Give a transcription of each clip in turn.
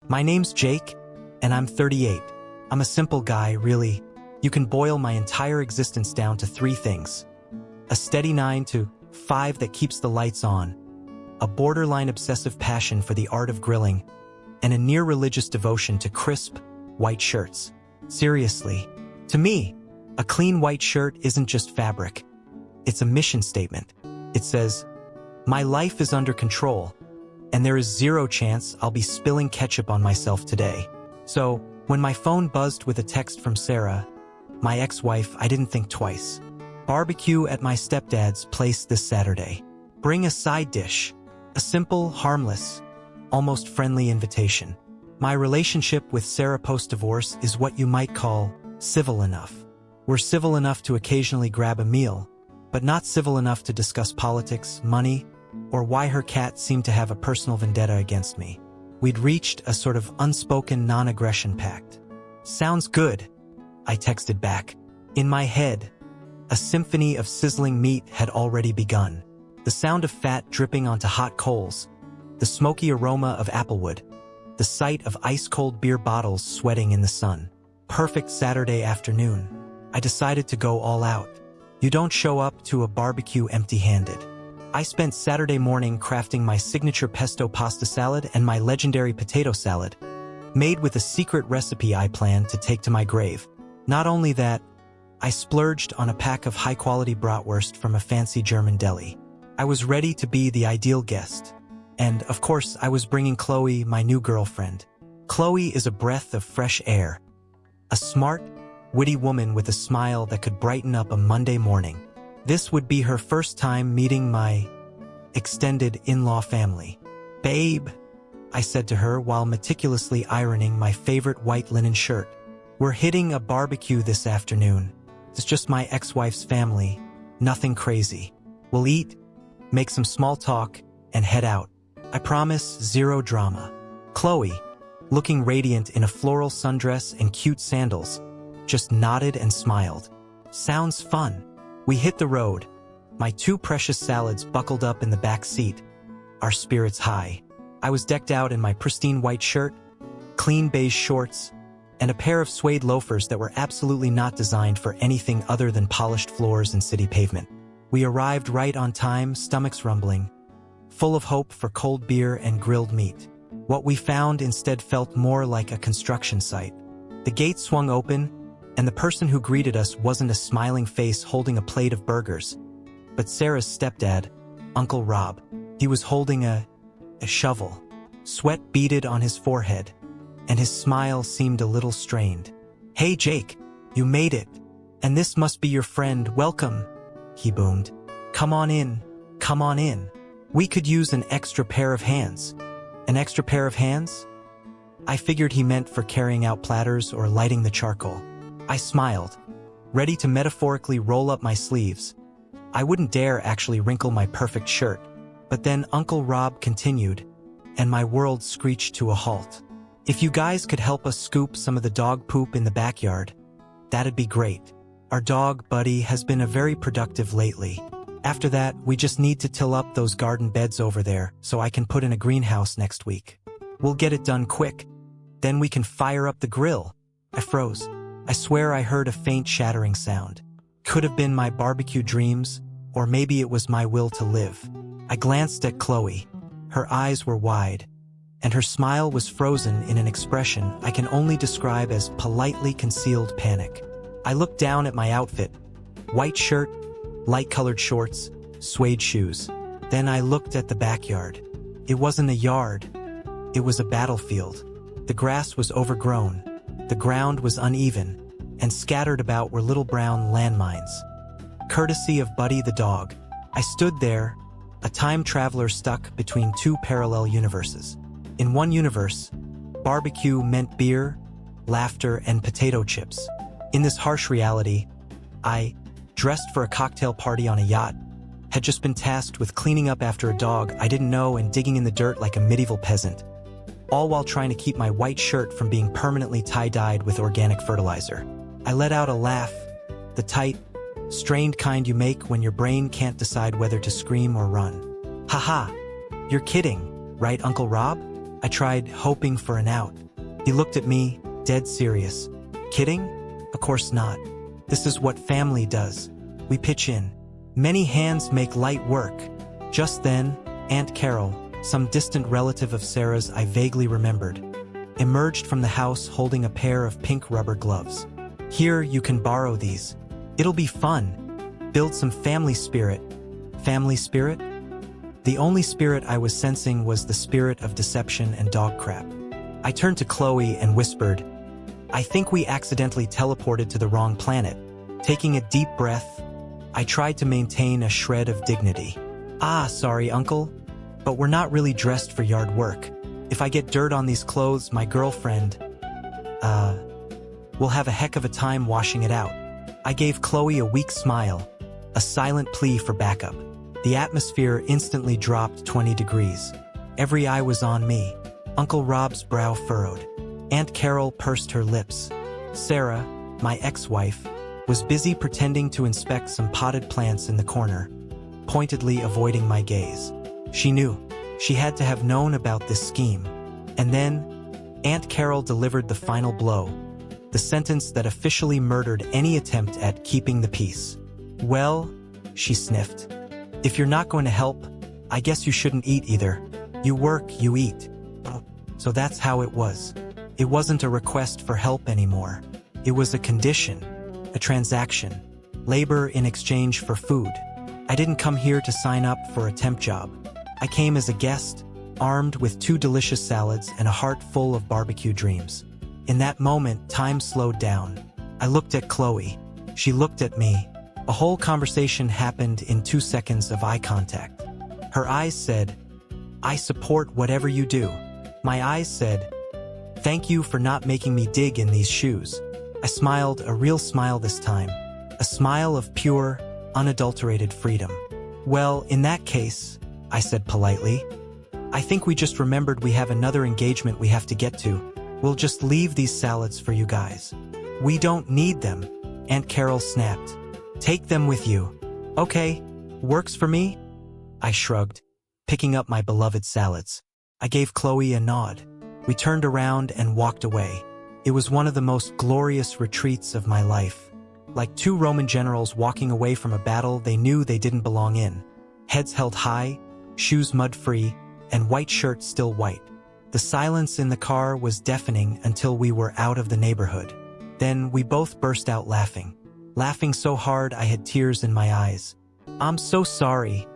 My name's Jake, and I'm 38. I'm a simple guy, really. You can boil my entire existence down to 3 things. A steady 9 to 5 that keeps the lights on, a borderline obsessive passion for the art of grilling, and a near-religious devotion to crisp, white shirts. Seriously, to me, a clean white shirt isn't just fabric. It's a mission statement. It says, my life is under control, and there is 0 chance I'll be spilling ketchup on myself today. So, when my phone buzzed with a text from Sarah, my ex-wife, I didn't think twice. Barbecue at my stepdad's place this Saturday. Bring a side dish. A simple, harmless, almost friendly invitation. My relationship with Sarah post-divorce is what you might call civil enough. We're civil enough to occasionally grab a meal, but not civil enough to discuss politics, money, or why her cat seemed to have a personal vendetta against me. We'd reached a sort of unspoken non-aggression pact. Sounds good, I texted back. In my head, a symphony of sizzling meat had already begun. The sound of fat dripping onto hot coals, the smoky aroma of applewood, the sight of ice-cold beer bottles sweating in the sun. Perfect Saturday afternoon. I decided to go all out. You don't show up to a barbecue empty-handed. I spent Saturday morning crafting my signature pesto pasta salad and my legendary potato salad, made with a secret recipe I plan to take to my grave. Not only that, I splurged on a pack of high-quality bratwurst from a fancy German deli. I was ready to be the ideal guest. And, of course, I was bringing Chloe, my new girlfriend. Chloe is a breath of fresh air. A smart, witty woman with a smile that could brighten up a Monday morning. This would be her first time meeting my extended in-law family. Babe, I said to her while meticulously ironing my favorite white linen shirt. We're hitting a barbecue this afternoon. It's just my ex-wife's family. Nothing crazy. We'll eat, make some small talk, and head out. I promise 0 drama. Chloe, looking radiant in a floral sundress and cute sandals, just nodded and smiled. Sounds fun. We hit the road, my 2 precious salads buckled up in the back seat, our spirits high. I was decked out in my pristine white shirt, clean beige shorts, and a pair of suede loafers that were absolutely not designed for anything other than polished floors and city pavement. We arrived right on time, stomachs rumbling, full of hope for cold beer and grilled meat. What we found instead felt more like a construction site. The gate swung open, and the person who greeted us wasn't a smiling face holding a plate of burgers, but Sarah's stepdad, Uncle Rob. He was holding a shovel. Sweat beaded on his forehead, and his smile seemed a little strained. Hey Jake, you made it. And this must be your friend, welcome, he boomed. Come on in, come on in. We could use an extra pair of hands. An extra pair of hands? I figured he meant for carrying out platters or lighting the charcoal. I smiled, ready to metaphorically roll up my sleeves. I wouldn't dare actually wrinkle my perfect shirt. But then Uncle Rob continued, and my world screeched to a halt. If you guys could help us scoop some of the dog poop in the backyard, that'd be great. Our dog, Buddy, has been a very productive lately. After that, we just need to till up those garden beds over there so I can put in a greenhouse next week. We'll get it done quick. Then we can fire up the grill. I froze. I swear I heard a faint shattering sound. Could have been my barbecue dreams, or maybe it was my will to live. I glanced at Chloe. Her eyes were wide, and her smile was frozen in an expression I can only describe as politely concealed panic. I looked down at my outfit. White shirt, light-colored shorts, suede shoes. Then I looked at the backyard. It wasn't a yard. It was a battlefield. The grass was overgrown. The ground was uneven, and scattered about were little brown landmines. Courtesy of Buddy the dog, I stood there, a time traveler stuck between 2 parallel universes. In one universe, barbecue meant beer, laughter, and potato chips. In this harsh reality, I, dressed for a cocktail party on a yacht, had just been tasked with cleaning up after a dog I didn't know and digging in the dirt like a medieval peasant, all while trying to keep my white shirt from being permanently tie-dyed with organic fertilizer. I let out a laugh, the tight, strained kind you make when your brain can't decide whether to scream or run. Haha, you're kidding, right, Uncle Rob? I tried, hoping for an out. He looked at me, dead serious. Kidding? Of course not. This is what family does. We pitch in. Many hands make light work. Just then, Aunt Carol, some distant relative of Sarah's I vaguely remembered, emerged from the house holding a pair of pink rubber gloves. Here, you can borrow these. It'll be fun. Build some family spirit. Family spirit? The only spirit I was sensing was the spirit of deception and dog crap. I turned to Chloe and whispered, I think we accidentally teleported to the wrong planet. Taking a deep breath, I tried to maintain a shred of dignity. Sorry, Uncle, but we're not really dressed for yard work. If I get dirt on these clothes, my girlfriend, will have a heck of a time washing it out. I gave Chloe a weak smile, a silent plea for backup. The atmosphere instantly dropped 20 degrees. Every eye was on me. Uncle Rob's brow furrowed. Aunt Carol pursed her lips. Sarah, my ex-wife, was busy pretending to inspect some potted plants in the corner, pointedly avoiding my gaze. She knew. She had to have known about this scheme. And then, Aunt Carol delivered the final blow, the sentence that officially murdered any attempt at keeping the peace. Well, she sniffed. If you're not going to help, I guess you shouldn't eat either. You work, you eat. So that's how it was. It wasn't a request for help anymore. It was a condition, a transaction, labor in exchange for food. I didn't come here to sign up for a temp job. I came as a guest, armed with 2 delicious salads and a heart full of barbecue dreams. In that moment, time slowed down. I looked at Chloe. She looked at me. A whole conversation happened in 2 seconds of eye contact. Her eyes said, I support whatever you do. My eyes said, thank you for not making me dig in these shoes. I smiled, a real smile this time. A smile of pure, unadulterated freedom. Well, in that case, I said politely, I think we just remembered we have another engagement we have to get to. We'll just leave these salads for you guys. We don't need them, Aunt Carol snapped. Take them with you. Okay, works for me? I shrugged, picking up my beloved salads. I gave Chloe a nod. We turned around and walked away. It was one of the most glorious retreats of my life. Like 2 Roman generals walking away from a battle they knew they didn't belong in. Heads held high, shoes mud-free, and white shirts still white. The silence in the car was deafening until we were out of the neighborhood. Then we both burst out laughing. Laughing so hard I had tears in my eyes. I'm so sorry,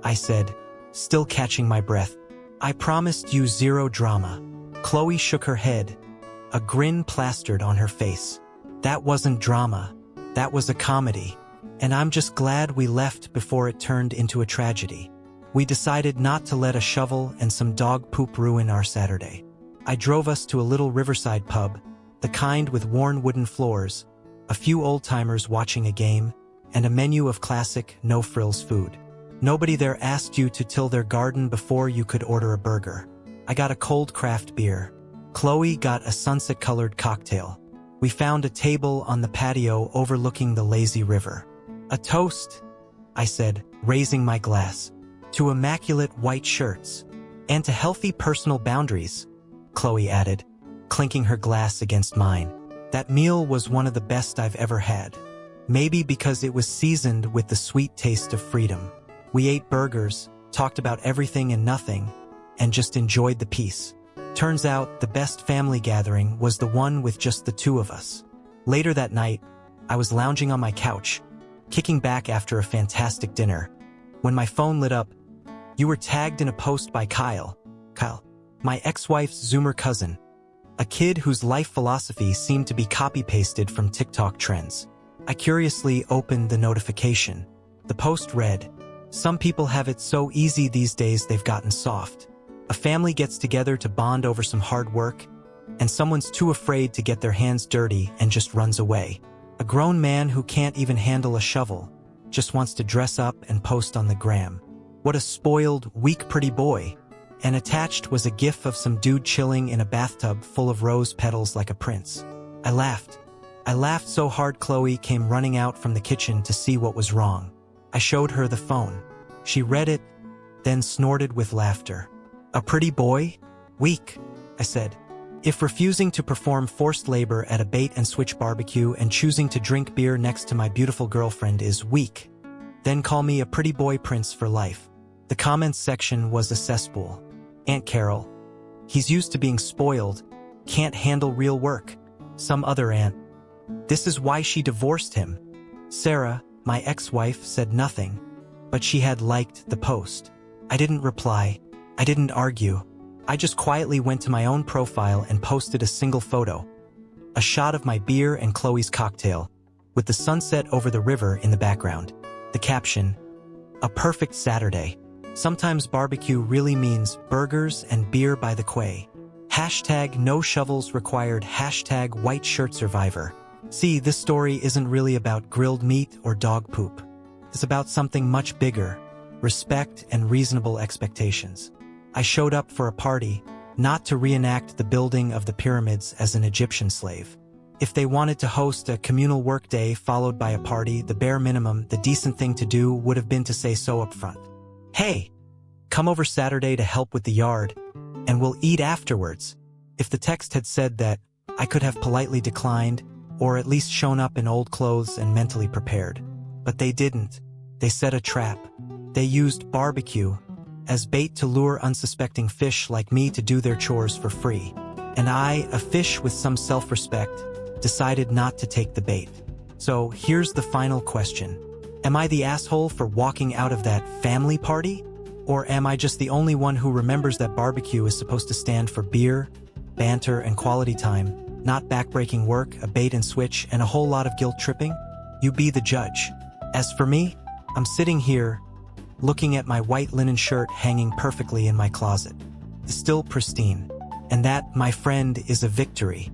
I said, still catching my breath. I promised you 0 drama. Chloe shook her head, a grin plastered on her face. That wasn't drama. That was a comedy. And I'm just glad we left before it turned into a tragedy. We decided not to let a shovel and some dog poop ruin our Saturday. I drove us to a little riverside pub, the kind with worn wooden floors, a few old-timers watching a game, and a menu of classic, no-frills food. Nobody there asked you to till their garden before you could order a burger. I got a cold craft beer. Chloe got a sunset-colored cocktail. We found a table on the patio overlooking the lazy river. A toast, I said, raising my glass. To immaculate white shirts. And to healthy personal boundaries, Chloe added, clinking her glass against mine. That meal was one of the best I've ever had. Maybe because it was seasoned with the sweet taste of freedom. We ate burgers, talked about everything and nothing, and just enjoyed the peace. Turns out the best family gathering was the one with just the 2 of us. Later that night, I was lounging on my couch, kicking back after a fantastic dinner, when my phone lit up. You were tagged in a post by Kyle, my ex-wife's Zoomer cousin, a kid whose life philosophy seemed to be copy-pasted from TikTok trends. I curiously opened the notification. The post read, some people have it so easy these days they've gotten soft. A family gets together to bond over some hard work, and someone's too afraid to get their hands dirty and just runs away. A grown man who can't even handle a shovel, just wants to dress up and post on the gram. What a spoiled, weak pretty boy. And attached was a gif of some dude chilling in a bathtub full of rose petals like a prince. I laughed. I laughed so hard Chloe came running out from the kitchen to see what was wrong. I showed her the phone. She read it, then snorted with laughter. A pretty boy? Weak, I said. If refusing to perform forced labor at a bait-and-switch barbecue and choosing to drink beer next to my beautiful girlfriend is weak, then call me a pretty boy prince for life. The comments section was a cesspool. Aunt Carol. He's used to being spoiled, can't handle real work. Some other aunt. This is why she divorced him. Sarah, my ex-wife, said nothing, but she had liked the post. I didn't reply. I didn't argue. I just quietly went to my own profile and posted a single photo. A shot of my beer and Chloe's cocktail, with the sunset over the river in the background. The caption, "A perfect Saturday. Sometimes barbecue really means burgers and beer by the quay. Hashtag no shovels required. Hashtag white shirt survivor." See, this story isn't really about grilled meat or dog poop. It's about something much bigger, respect and reasonable expectations. I showed up for a party, not to reenact the building of the pyramids as an Egyptian slave. If they wanted to host a communal workday followed by a party, the bare minimum, the decent thing to do would have been to say so up front. Hey, come over Saturday to help with the yard, and we'll eat afterwards. If the text had said that, I could have politely declined, or at least shown up in old clothes and mentally prepared. But they didn't. They set a trap. They used barbecue as bait to lure unsuspecting fish like me to do their chores for free. And I, a fish with some self-respect, decided not to take the bait. So here's the final question. Am I the asshole for walking out of that family party? Or am I just the only one who remembers that barbecue is supposed to stand for beer, banter, and quality time, not backbreaking work, a bait and switch, and a whole lot of guilt tripping? You be the judge. As for me, I'm sitting here, looking at my white linen shirt hanging perfectly in my closet. Still pristine. And that, my friend, is a victory.